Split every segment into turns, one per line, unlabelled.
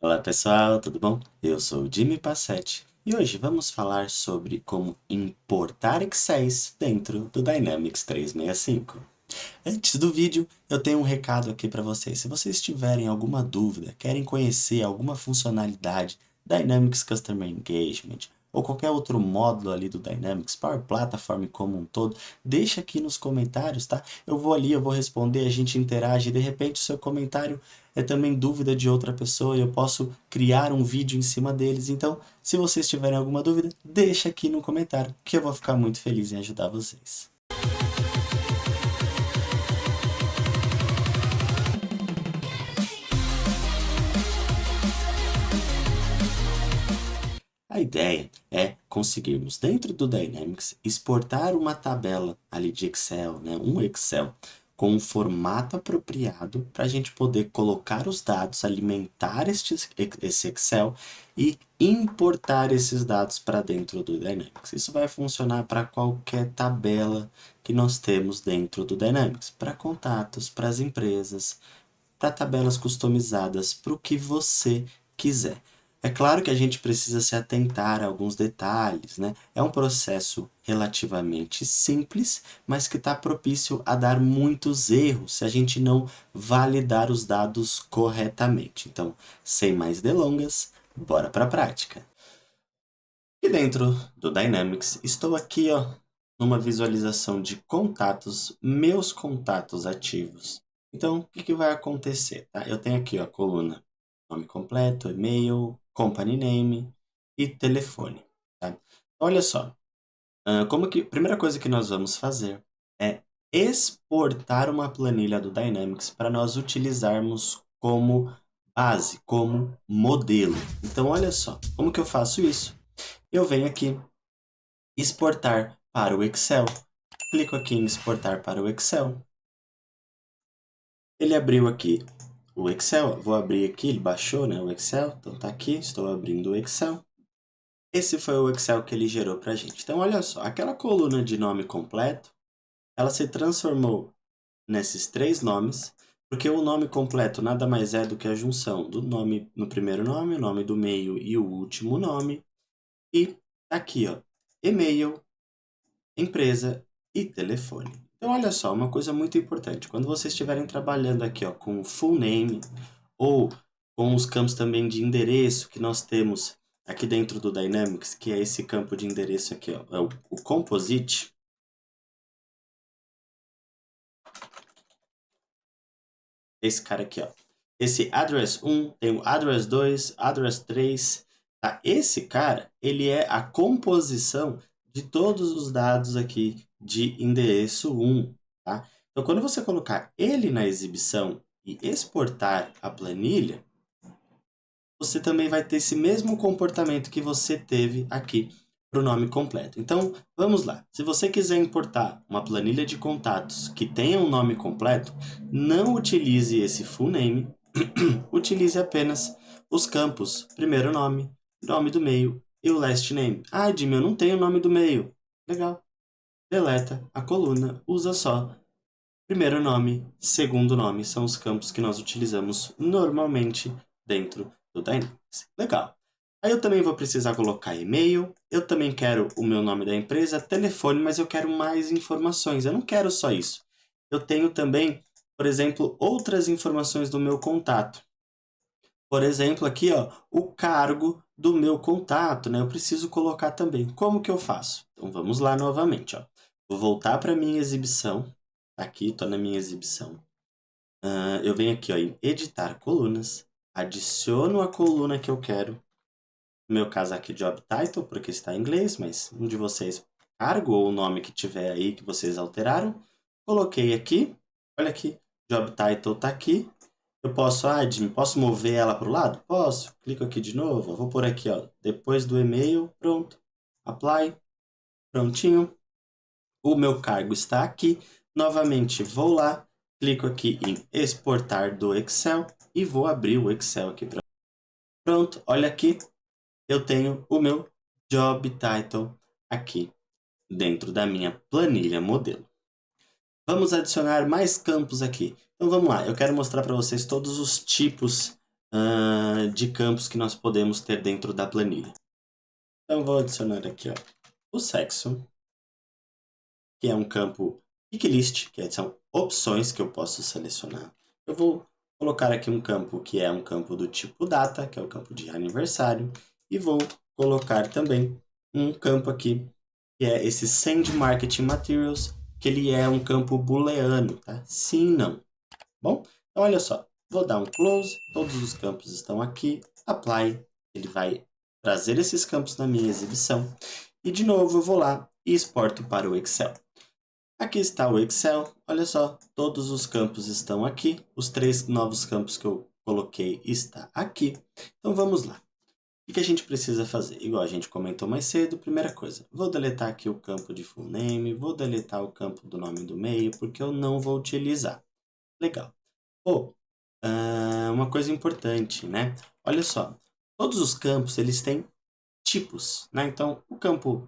Olá pessoal, tudo bom? Eu sou o Jimmy Passetti e hoje vamos falar sobre como importar Excels dentro do Dynamics 365. Antes do vídeo, eu tenho um recado aqui para vocês. Se vocês tiverem alguma dúvida, querem conhecer alguma funcionalidade Dynamics Customer Engagement ou qualquer outro módulo ali do Dynamics, Power Platform como um todo, deixa aqui nos comentários, tá? Eu vou ali, eu vou responder, a gente interage, de repente o seu comentário é também dúvida de outra pessoa e eu posso criar um vídeo em cima deles. Então, se vocês tiverem alguma dúvida, deixa aqui no comentário, que eu vou ficar muito feliz em ajudar vocês. A ideia é conseguirmos dentro do Dynamics exportar uma tabela ali de Excel, né? Um Excel com um formato apropriado para a gente poder colocar os dados, alimentar esse Excel e importar esses dados para dentro do Dynamics. Isso vai funcionar para qualquer tabela que nós temos dentro do Dynamics, para contatos, para as empresas, para tabelas customizadas, para o que você quiser. É claro que a gente precisa se atentar a alguns detalhes, né? É um processo relativamente simples, mas que está propício a dar muitos erros se a gente não validar os dados corretamente. Então, sem mais delongas, bora para a prática. E dentro do Dynamics, estou aqui, ó, numa visualização de contatos, meus contatos ativos. Então, o que vai acontecer? Tá? Eu tenho aqui ó, a coluna nome completo, e-mail, company name e telefone. Tá? Olha só, primeira coisa que nós vamos fazer é exportar uma planilha do Dynamics para nós utilizarmos como base, como modelo. Então, olha só, como que eu faço isso? Eu venho aqui, exportar para o Excel. Clico aqui em exportar para o Excel. Ele abriu aqui o Excel. Vou abrir aqui, ele baixou, né, o Excel. Então tá aqui, estou abrindo o Excel. Esse foi o Excel que ele gerou para a gente. Então olha só, aquela coluna de nome completo, ela se transformou nesses três nomes, porque o nome completo nada mais é do que a junção do nome no primeiro nome, o nome do meio e o último nome. E aqui, ó, e-mail, empresa e telefone. Então, olha só, uma coisa muito importante. Quando vocês estiverem trabalhando aqui ó, com o full name ou com os campos também de endereço que nós temos aqui dentro do Dynamics, que é esse campo de endereço aqui, ó, é o composite. Esse cara aqui, ó. Esse address 1, tem o address 2, address 3. Tá? Esse cara, ele é a composição de todos os dados aqui de endereço 1. Tá? Então, quando você colocar ele na exibição e exportar a planilha, você também vai ter esse mesmo comportamento que você teve aqui para o nome completo. Então, vamos lá. Se você quiser importar uma planilha de contatos que tenha um nome completo, não utilize esse full name, utilize apenas os campos primeiro nome, nome do meio e o last name. Ah, Jimmy, eu não tenho o nome do meio. Legal. Deleta a coluna, usa só primeiro nome, segundo nome, são os campos que nós utilizamos normalmente dentro do Dynamics. Legal. Aí eu também vou precisar colocar e-mail, eu também quero o meu nome da empresa, telefone, mas eu quero mais informações. Eu não quero só isso. Eu tenho também, por exemplo, outras informações do meu contato. Por exemplo, aqui, ó, o cargo do meu contato, né? Eu preciso colocar também. Como que eu faço? Então vamos lá novamente, ó. Vou voltar para minha exibição. Aqui, estou na minha exibição. Eu venho aqui ó, em editar colunas, adiciono a coluna que eu quero. No meu caso aqui, job title, porque está em inglês, mas um de vocês, cargo ou o nome que tiver aí que vocês alteraram. Coloquei aqui, olha aqui, job title está aqui. Eu posso, Jimmy, posso mover ela para o lado? Posso. Clico aqui de novo. Eu vou por aqui, ó, depois do e-mail, pronto. Apply, prontinho. O meu cargo está aqui. Novamente, vou lá, clico aqui em exportar do Excel e vou abrir o Excel aqui. Pronto, olha aqui, eu tenho o meu Job Title aqui dentro da minha planilha modelo. Vamos adicionar mais campos aqui. Então vamos lá, eu quero mostrar para vocês todos os tipos de campos que nós podemos ter dentro da planilha. Então, vou adicionar aqui ó, o sexo, que é um campo picklist, que são opções que eu posso selecionar. Eu vou colocar aqui um campo que é um campo do tipo data, que é o campo de aniversário, e vou colocar também um campo aqui, que é esse Send Marketing Materials, que ele é um campo booleano, tá? Sim, não. Bom, então olha só, vou dar um close, todos os campos estão aqui, apply, ele vai trazer esses campos na minha exibição, e de novo eu vou lá e exporto para o Excel. Aqui está o Excel, olha só, todos os campos estão aqui, os 3 novos campos que eu coloquei está aqui. Então vamos lá. O que a gente precisa fazer? Igual a gente comentou mais cedo, primeira coisa, vou deletar aqui o campo de full name, vou deletar o campo do nome do e-mail, porque eu não vou utilizar. Legal. Pô, uma coisa importante, né? Olha só, todos os campos, eles têm tipos, né? Então, o campo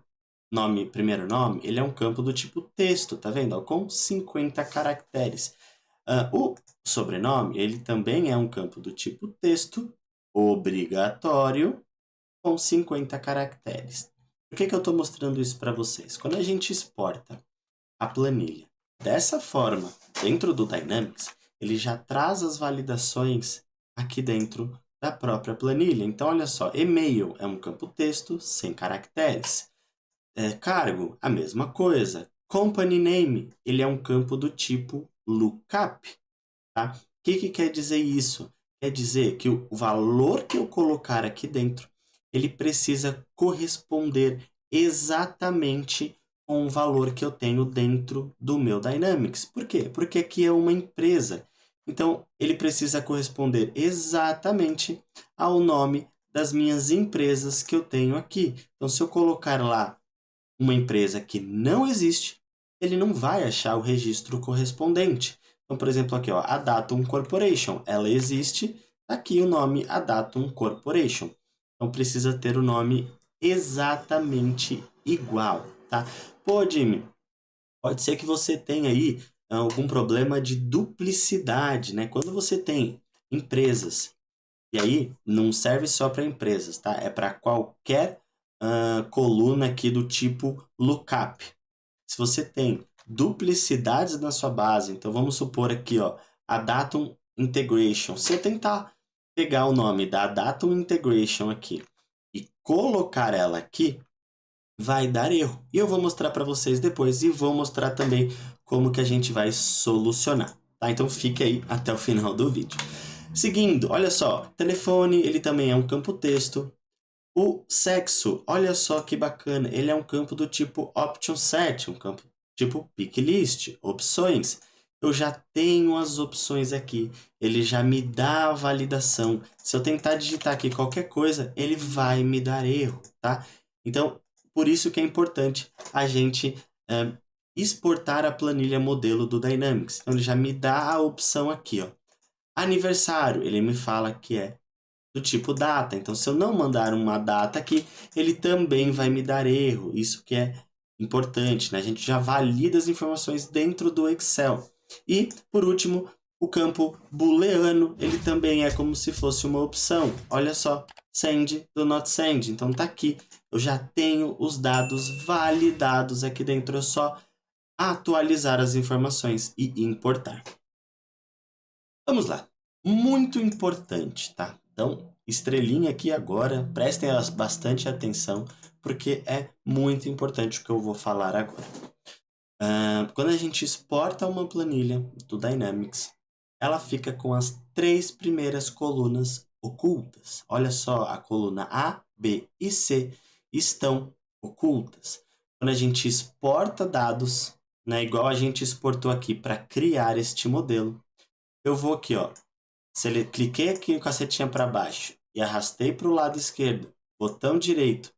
nome, primeiro nome, ele é um campo do tipo texto, tá vendo? Ó, com 50 caracteres. O sobrenome, ele também é um campo do tipo texto, obrigatório, com 50 caracteres. Por que eu estou mostrando isso para vocês? Quando a gente exporta a planilha dessa forma, dentro do Dynamics, ele já traz as validações aqui dentro da própria planilha. Então, olha só, e-mail é um campo texto sem caracteres. Cargo, a mesma coisa. Company name, ele é um campo do tipo lookup. Tá? O que quer dizer isso? Quer dizer que o valor que eu colocar aqui dentro, ele precisa corresponder exatamente com o valor que eu tenho dentro do meu Dynamics. Por quê? Porque aqui é uma empresa. Então, ele precisa corresponder exatamente ao nome das minhas empresas que eu tenho aqui. Então, se eu colocar lá uma empresa que não existe, ele não vai achar o registro correspondente. Então, por exemplo, aqui, ó, a Datum Corporation, ela existe, aqui o nome a Datum Corporation. Então, precisa ter o nome exatamente igual, tá? Pô, Jimmy, pode ser que você tenha aí algum problema de duplicidade, né? Quando você tem empresas, e aí não serve só para empresas, tá? É para qualquer coluna aqui do tipo lookup. Se você tem duplicidades na sua base, então vamos supor aqui, ó, a Datum Integration. Se eu tentar pegar o nome da Datum Integration aqui e colocar ela aqui, vai dar erro. E eu vou mostrar para vocês depois e vou mostrar também como que a gente vai solucionar, tá? Então fique aí até o final do vídeo. Seguindo, olha só, telefone, ele também é um campo texto. O sexo, olha só que bacana, ele é um campo do tipo Option Set, um campo tipo Pick List, opções. Eu já tenho as opções aqui, ele já me dá a validação. Se eu tentar digitar aqui qualquer coisa, ele vai me dar erro, tá? Então, por isso que é importante a gente exportar a planilha modelo do Dynamics. Então, ele já me dá a opção aqui, ó. Aniversário, ele me fala que é do tipo data. Então, se eu não mandar uma data aqui, ele também vai me dar erro. Isso que é importante, né? A gente já valida as informações dentro do Excel. E, por último, o campo booleano, ele também é como se fosse uma opção. Olha só, send do not send. Então, tá aqui. Eu já tenho os dados validados aqui dentro. É só atualizar as informações e importar. Vamos lá. Muito importante, tá? Então, estrelinha aqui agora, prestem bastante atenção, porque é muito importante o que eu vou falar agora. Quando a gente exporta uma planilha do Dynamics, ela fica com as 3 primeiras colunas ocultas. Olha só, a coluna A, B e C estão ocultas. Quando a gente exporta dados, né, igual a gente exportou aqui para criar este modelo, eu vou aqui, ó, cliquei aqui com a setinha para baixo e arrastei para o lado esquerdo, botão direito,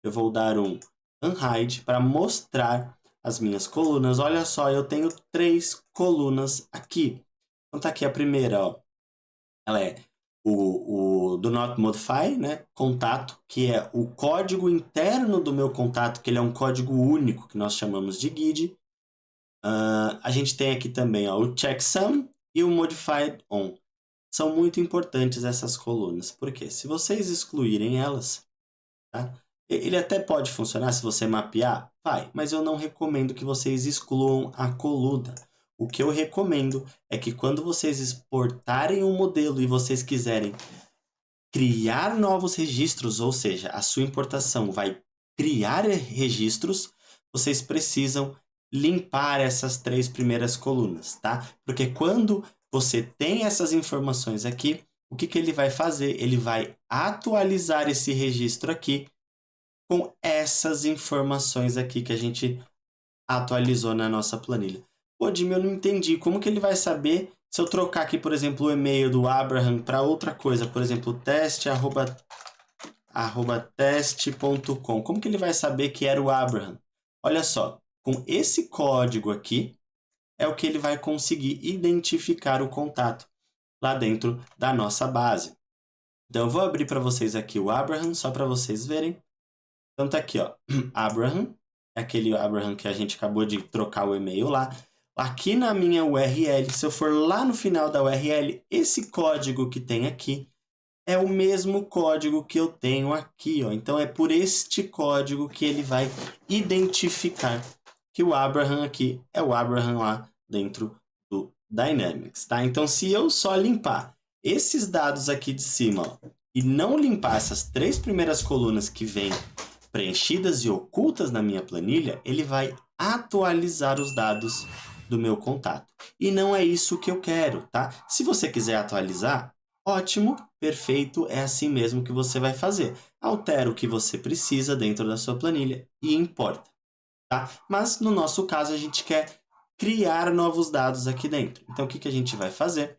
eu vou dar um unhide para mostrar as minhas colunas. Olha só, eu tenho 3 colunas aqui. Então tá aqui a primeira, ó. Ela é o do not modify, né? Contato, que é o código interno do meu contato, que ele é um código único que nós chamamos de guide. A gente tem aqui também, ó, o checksum e o modified on. são muito importantes essas colunas, porque se vocês excluírem elas, tá? Ele até pode funcionar se você mapear, vai, mas eu não recomendo que vocês excluam a coluna. O que eu recomendo é que quando vocês exportarem um modelo e vocês quiserem criar novos registros, ou seja, a sua importação vai criar registros, vocês precisam limpar essas 3 primeiras colunas, tá? Porque quando você tem essas informações aqui, o que ele vai fazer? Ele vai atualizar esse registro aqui com essas informações aqui que a gente atualizou na nossa planilha. Pô, Jimmy, eu não entendi. Como que ele vai saber se eu trocar aqui, por exemplo, o e-mail do Abraham para outra coisa? Por exemplo, teste@teste.com. Como que ele vai saber que era o Abraham? Olha só, com esse código aqui, é o que ele vai conseguir identificar o contato lá dentro da nossa base. Então, eu vou abrir para vocês aqui o Abraham, só para vocês verem. Então tá aqui, ó, Abraham, aquele Abraham que a gente acabou de trocar o e-mail lá. Aqui na minha URL, se eu for lá no final da URL, esse código que tem aqui é o mesmo código que eu tenho aqui, ó. Então é por este código que ele vai identificar que o Abraham aqui é o Abraham lá dentro do Dynamics, tá? Então se eu só limpar esses dados aqui de cima, ó, e não limpar essas 3 primeiras colunas que vêm preenchidas e ocultas na minha planilha, ele vai atualizar os dados do meu contato. E não é isso que eu quero, tá? Se você quiser atualizar, ótimo, perfeito, é assim mesmo que você vai fazer. Altera o que você precisa dentro da sua planilha e importa, tá? Mas no nosso caso a gente quer criar novos dados aqui dentro. Então o que a gente vai fazer?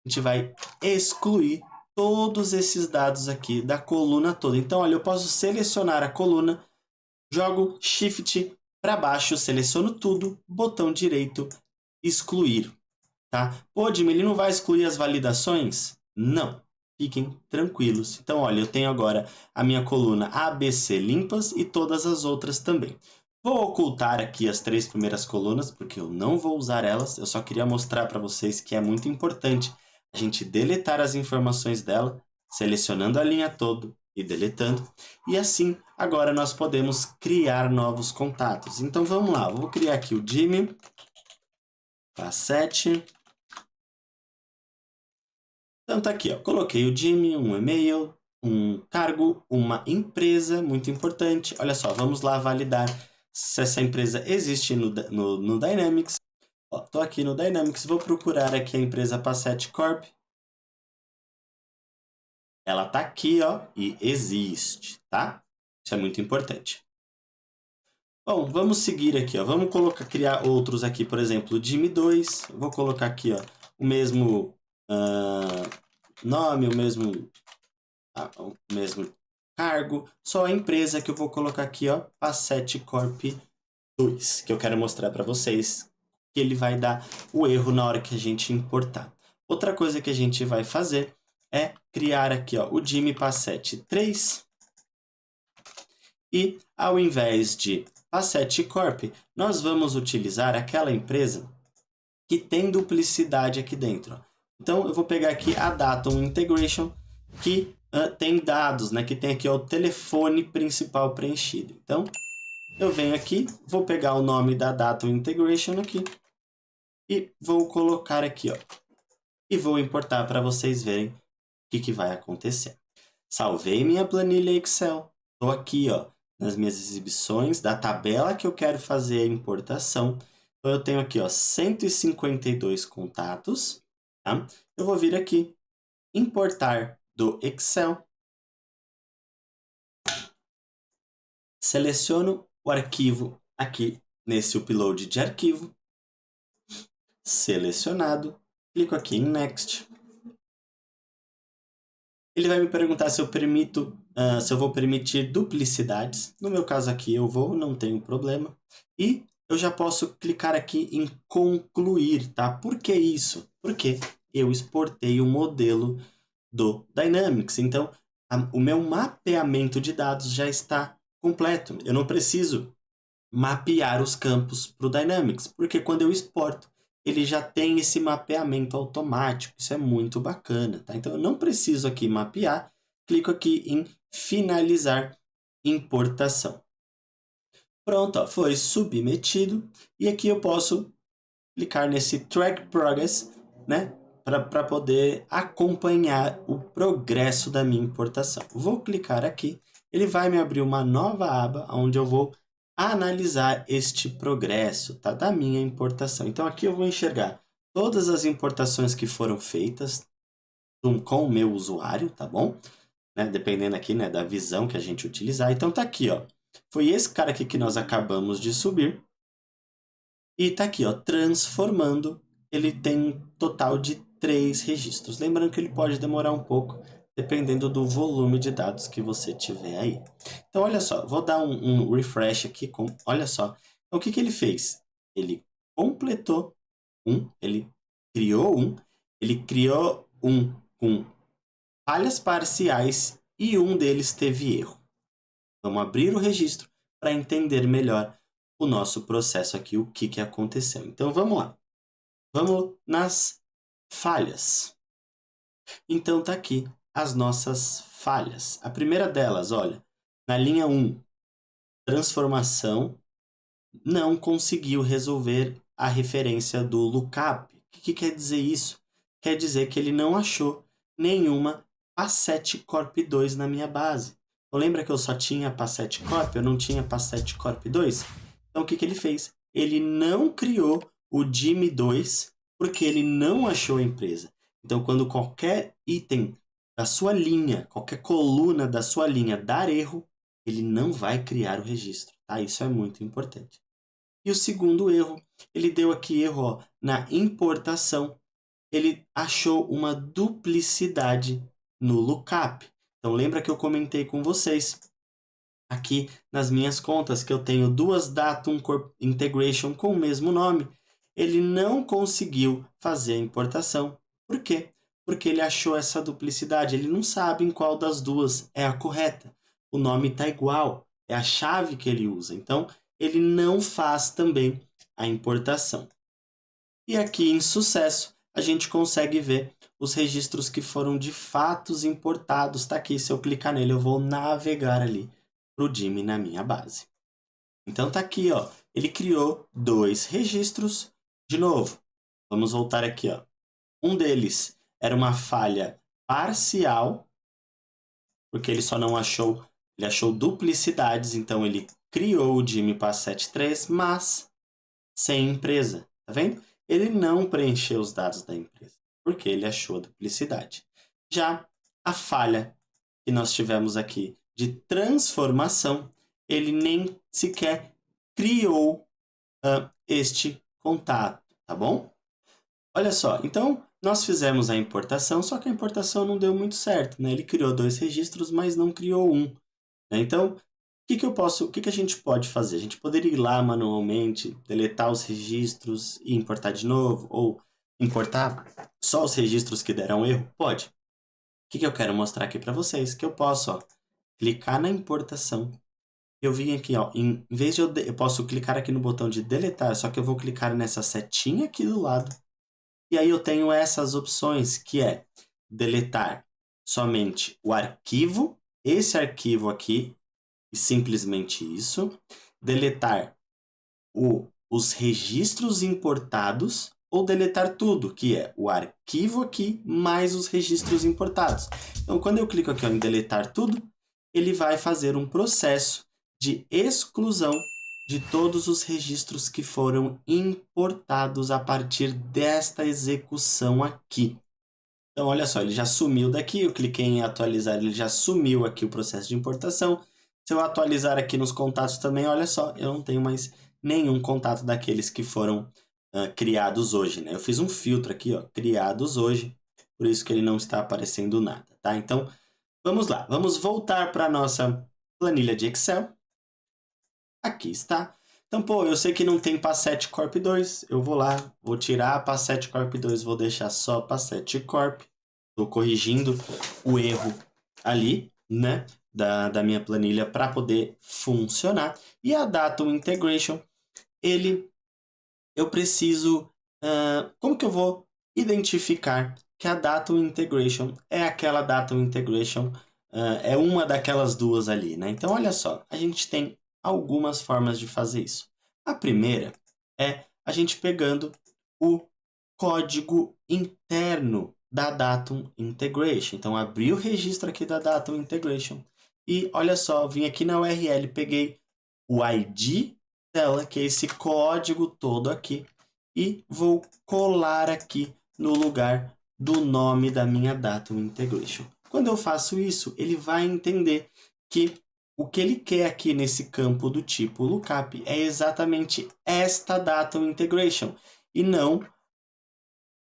A gente vai excluir todos esses dados aqui da coluna toda. Então, olha, eu posso selecionar a coluna, jogo Shift para baixo, seleciono tudo, botão direito, excluir, tá? Pô, Jimmy, ele não vai excluir as validações? Não, fiquem tranquilos. Então, olha, eu tenho agora a minha coluna ABC limpas e todas as outras também. Vou ocultar aqui as 3 primeiras colunas, porque eu não vou usar elas. Eu só queria mostrar para vocês que é muito importante a gente deletar as informações dela, selecionando a linha toda e deletando. E assim, agora nós podemos criar novos contatos. Então vamos lá, eu vou criar aqui o Jimmy Passetti. Então tá aqui, ó, coloquei o Jimmy, um e-mail, um cargo, uma empresa, muito importante. Olha só, vamos lá validar se essa empresa existe no Dynamics. Ó, tô aqui no Dynamics, vou procurar aqui a empresa Passetti Corp. Ela tá aqui, ó, e existe, tá? Isso é muito importante. Bom, vamos seguir aqui, ó. Vamos criar outros aqui, por exemplo, Jimmy 2. Vou colocar aqui, ó, o mesmo nome, o mesmo cargo, só a empresa que eu vou colocar aqui, ó, Passetti Corp 2, que eu quero mostrar para vocês que ele vai dar o erro na hora que a gente importar. Outra coisa que a gente vai fazer é criar aqui, ó, o Jimmy Passetti 3 e ao invés de Passetti Corp, nós vamos utilizar aquela empresa que tem duplicidade aqui dentro. Então eu vou pegar aqui a Datum Integration que tem dados, né, que tem aqui ó, o telefone principal preenchido. Então eu venho aqui, vou pegar o nome da Datum Integration aqui e vou colocar aqui, ó, e vou importar para vocês verem o que vai acontecer. Salvei minha planilha Excel. Estou aqui, ó, nas minhas exibições da tabela que eu quero fazer a importação. Então, eu tenho aqui, ó, 152 contatos. Tá? Eu vou vir aqui, importar do Excel. Seleciono o arquivo aqui nesse upload de arquivo. Selecionado. Clico aqui em Next. Ele vai me perguntar se eu permito, se eu vou permitir duplicidades. No meu caso aqui eu vou, não tenho problema. E eu já posso clicar aqui em concluir, tá? Por que isso? Porque eu exportei o modelo do Dynamics. Então, o meu mapeamento de dados já está completo. Eu não preciso mapear os campos para o Dynamics, porque quando eu exporto, ele já tem esse mapeamento automático. Isso é muito bacana, tá? Então, eu não preciso aqui mapear. Clico aqui em finalizar importação. Pronto, ó, foi submetido. E aqui eu posso clicar nesse Track Progress, né? Para poder acompanhar o progresso da minha importação. Vou clicar aqui. Ele vai me abrir uma nova aba onde eu vou analisar este progresso, tá? Da minha importação. Então, aqui eu vou enxergar todas as importações que foram feitas com o meu usuário, tá bom? Né? Dependendo aqui, né, da visão que a gente utilizar. Então, tá aqui, ó. Foi esse cara aqui que nós acabamos de subir. E tá aqui, ó, transformando. Ele tem um total de 3 registros. Lembrando que ele pode demorar um pouco, dependendo do volume de dados que você tiver aí. Então, olha só, vou dar um refresh aqui. Olha só. Então, o que ele fez? Ele completou ele criou um com falhas parciais e um deles teve erro. Vamos abrir o registro para entender melhor o nosso processo aqui, o que aconteceu. Então, vamos lá. Vamos nas falhas. Então, tá aqui as nossas falhas. A primeira delas, olha, na linha 1, transformação, não conseguiu resolver a referência do lookup. O que quer dizer isso? Quer dizer que ele não achou nenhuma Passet Corp 2 na minha base. Então, lembra que eu só tinha Passet Corp? Eu não tinha Passet Corp 2? Então, o que ele fez? Ele não criou o DIM 2 porque ele não achou a empresa. Então, quando qualquer item da sua linha, qualquer coluna da sua linha dar erro, ele não vai criar o registro. Tá? Isso é muito importante. E o segundo erro, ele deu aqui erro ó, na importação. Ele achou uma duplicidade no lookup. Então, lembra que eu comentei com vocês aqui nas minhas contas que eu tenho duas Datum Integration com o mesmo nome. Ele não conseguiu fazer a importação. Por quê? Porque ele achou essa duplicidade. Ele não sabe em qual das duas é a correta. O nome está igual. É a chave que ele usa. Então, ele não faz também a importação. E aqui em sucesso, a gente consegue ver os registros que foram de fato importados. Está aqui, se eu clicar nele, eu vou navegar ali para o DIM na minha base. Então tá aqui, ó. Ele criou 2 registros. De novo, vamos voltar aqui, ó. Um deles era uma falha parcial, porque ele só não achou, ele achou duplicidades, então ele criou o DIM Passet 3, mas sem empresa, tá vendo? Ele não preencheu os dados da empresa, porque ele achou duplicidade. Já a falha que nós tivemos aqui de transformação, ele nem sequer criou este contato, tá bom? Olha só, então nós fizemos a importação, só que a importação não deu muito certo, né? Ele criou 2 registros, mas não criou um. Né? Então, o que a gente pode fazer? A gente poderia ir lá manualmente, deletar os registros e importar de novo, ou importar só os registros que deram erro? Pode. O que eu quero mostrar aqui para vocês? Que eu posso, ó, clicar na importação. Eu vim aqui, ó, em vez de eu posso clicar aqui no botão de deletar, só que eu vou clicar nessa setinha aqui do lado. E aí eu tenho essas opções, que é deletar somente o arquivo, esse arquivo aqui, e simplesmente isso. Deletar os registros importados ou deletar tudo, que é o arquivo aqui mais os registros importados. Então, quando eu clico aqui ó, em deletar tudo, ele vai fazer um processo de exclusão de todos os registros que foram importados a partir desta execução aqui. Então, olha só, ele já sumiu daqui, eu cliquei em atualizar, ele já sumiu aqui o processo de importação. Se eu atualizar aqui nos contatos também, olha só, eu não tenho mais nenhum contato daqueles que foram criados hoje, né? Eu fiz um filtro aqui, ó, criados hoje, por isso que ele não está aparecendo nada, tá? Então, vamos lá, vamos voltar para a nossa planilha de Excel. Aqui está. Então, pô, eu sei que não tem Passet Corp 2, eu vou lá, vou tirar a Passet Corp 2, vou deixar só Passet Corp. Estou corrigindo o erro ali, né, da minha planilha para poder funcionar. E a Datum Integration, eu preciso Como que eu vou identificar que a Datum Integration é aquela Datum Integration, é uma daquelas duas ali, né? Então, olha só, a gente tem algumas formas de fazer isso. A primeira é a gente pegando o código interno da Datum Integration. Então, abri o registro aqui da Datum Integration e olha só, vim aqui na URL, peguei o ID dela, que é esse código todo aqui, e vou colar aqui no lugar do nome da minha Datum Integration. Quando eu faço isso, ele vai entender que o que ele quer aqui nesse campo do tipo lookup é exatamente esta Datum Integration e não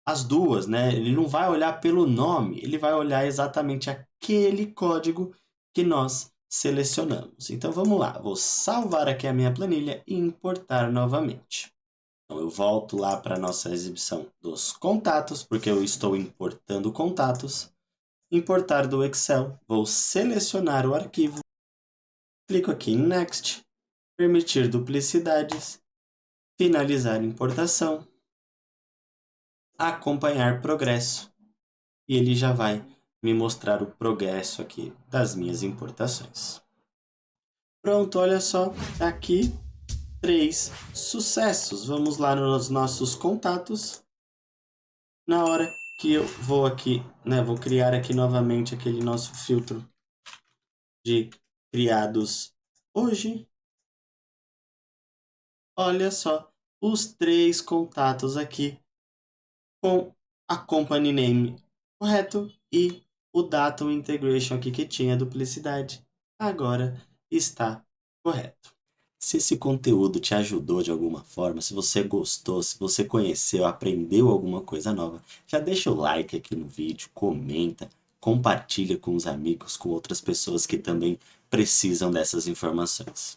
as duas, né? Ele não vai olhar pelo nome, ele vai olhar exatamente aquele código que nós selecionamos. Então vamos lá, vou salvar aqui a minha planilha e importar novamente. Então eu volto lá para a nossa exibição dos contatos, porque eu estou importando contatos. Importar do Excel, vou selecionar o arquivo, clico aqui em Next, permitir duplicidades, finalizar importação, acompanhar progresso, e ele já vai me mostrar o progresso aqui das minhas importações. Pronto, olha só, tá aqui 3 sucessos. Vamos lá nos nossos contatos. Na hora que eu vou aqui, né, vou criar aqui novamente aquele nosso filtro de criados hoje. Olha só, os 3 contatos aqui com a company name correto e o datum integration aqui que tinha duplicidade agora está correto. Se esse conteúdo te ajudou de alguma forma, se você gostou, se você conheceu, aprendeu alguma coisa nova, já deixa o like aqui no vídeo, comenta, compartilha com os amigos, com outras pessoas que também precisam dessas informações.